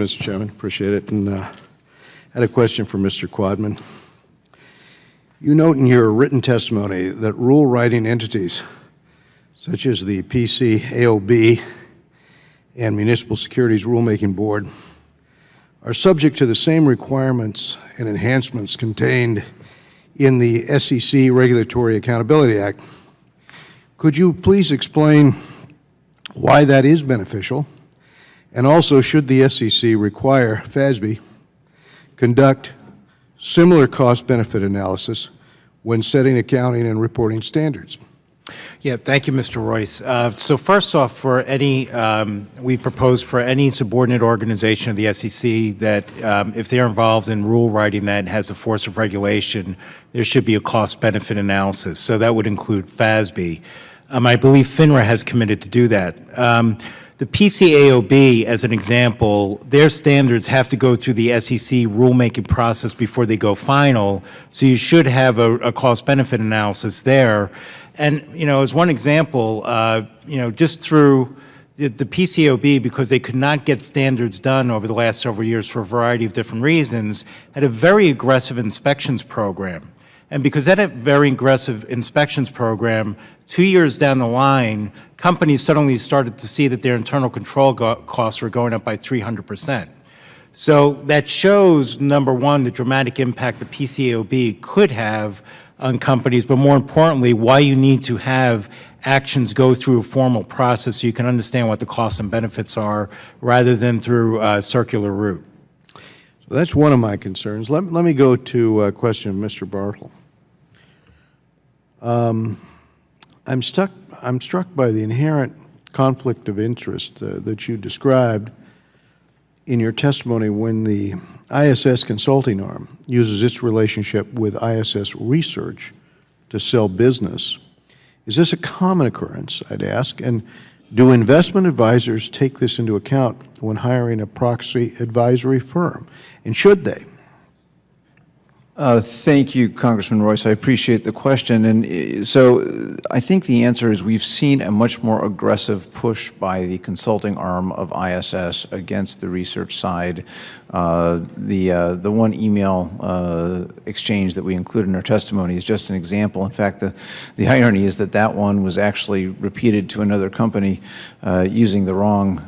Mr. Chairman. Appreciate it. And I had a question for Mr. Quadman. You note in your written testimony that rule-writing entities, such as the PCAOB and Municipal Securities Rulemaking Board, are subject to the same requirements and enhancements contained in the SEC Regulatory Accountability Act. Could you please explain why that is beneficial? And also, should the SEC require FASB conduct similar cost-benefit analysis when setting accounting and reporting standards? Yeah, thank you, Mr. Royce. So first off, for any, we propose for any subordinate organization of the SEC that if they're involved in rule writing that has a force of regulation, there should be a cost-benefit analysis. So that would include FASB. I believe FINRA has committed to do that. The PCAOB, as an example, their standards have to go through the SEC rulemaking process before they go final, so you should have a cost-benefit analysis there. And, you know, as one example, you know, just through the PCAOB, because they could not get standards done over the last several years for a variety of different reasons, had a very aggressive inspections program. And because that had a very aggressive inspections program, 2 years down the line, companies suddenly started to see that their internal control costs were going up by 300%. So that shows, number one, the dramatic impact the PCAOB could have on companies, but more importantly, why you need to have actions go through a formal process so you can understand what the costs and benefits are rather than through a circular route. So that's one of my concerns. Let me go to a question of Mr. Bartle. I'm struck by the inherent conflict of interest that you described in your testimony when the ISS consulting arm uses its relationship with ISS research to sell business. Is this a common occurrence, I'd ask, and do investment advisors take this into account when hiring a proxy advisory firm, and should they? Thank you, Congressman Royce. I appreciate the question. And so I think the answer is we've seen a much more aggressive push by the consulting arm of ISS against the research side. The one email exchange that we include in our testimony is just an example. In fact, the irony is that that one was actually repeated to another company using the wrong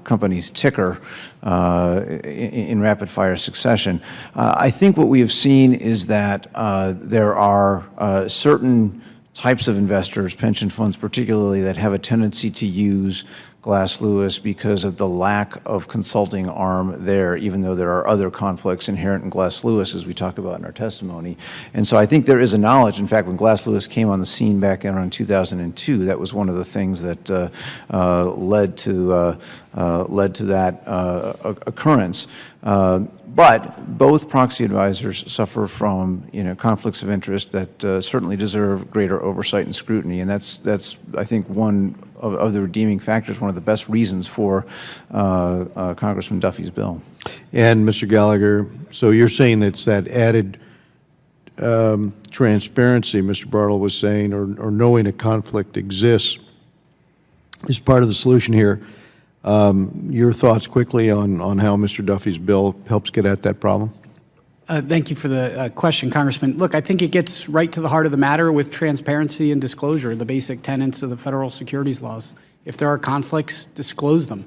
company's ticker in rapid-fire succession. I think what we have seen is that there are certain types of investors, pension funds particularly, that have a tendency to use Glass Lewis because of the lack of consulting arm there, even though there are other conflicts inherent in Glass Lewis, as we talk about in our testimony. And so I think there is a knowledge. In fact, when Glass Lewis came on the scene back in around 2002, that was one of the things that led to that occurrence. But both proxy advisors suffer from, you know, conflicts of interest that certainly deserve greater oversight and scrutiny, and that's I think one of the redeeming factors, one of the best reasons for Congressman Duffy's bill. And Mr. Gallagher, so you're saying that's that added transparency Mr. Bartle was saying, or knowing a conflict exists, is part of the solution here. Your thoughts quickly on how Mr. Duffy's bill helps get at that problem? Thank you for the question, Congressman. Look, I think it gets right to the heart of the matter with transparency and disclosure, the basic tenets of the federal securities laws. If there are conflicts, disclose them.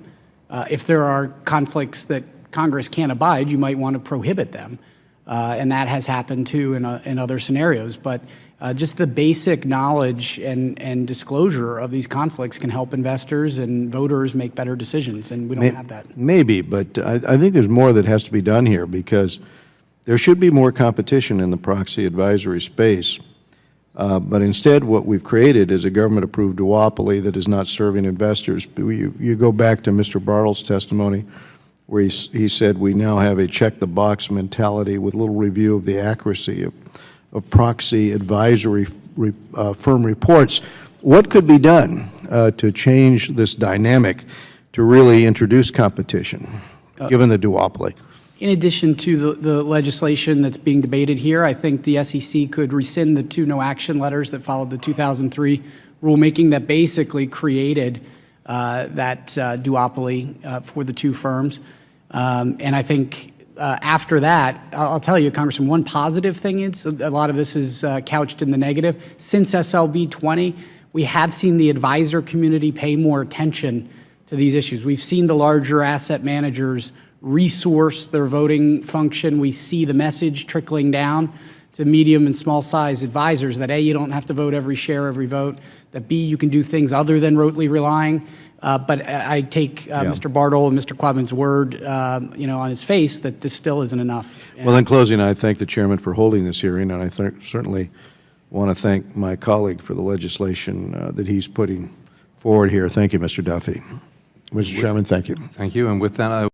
If there are conflicts that Congress can't abide, you might want to prohibit them. And that has happened too in other scenarios. But just the basic knowledge and disclosure of these conflicts can help investors and voters make better decisions, and we don't have that. Maybe, but I think there's more that has to be done here, because there should be more competition in the proxy advisory space. But instead, what we've created is a government-approved duopoly that is not serving investors. You go back to Mr. Bartle's testimony, where he said we now have a check-the-box mentality with little review of the accuracy of proxy advisory firm reports. What could be done to change this dynamic to really introduce competition, given the duopoly? In addition to the legislation that's being debated here, I think the SEC could rescind the 2 no-action letters that followed the 2003 rulemaking that basically created that duopoly for the 2 firms. And I think after that, I'll tell you, Congressman, one positive thing is, a lot of this is couched in the negative. Since SLB 20, we have seen the advisor community pay more attention to these issues. We've seen the larger asset managers resource their voting function. We see the message trickling down to medium and small size advisors that A, you don't have to vote every share, every vote, that B, you can do things other than rotely relying. But I take Mr. Bartle and Mr. Quadman's word, on his face that this still isn't enough. Well, in closing, I thank the chairman for holding this hearing, and I certainly want to thank my colleague for the legislation that he's putting forward here. Thank you, Mr. Duffy. Mr. Chairman, thank you. Thank you. And with that, I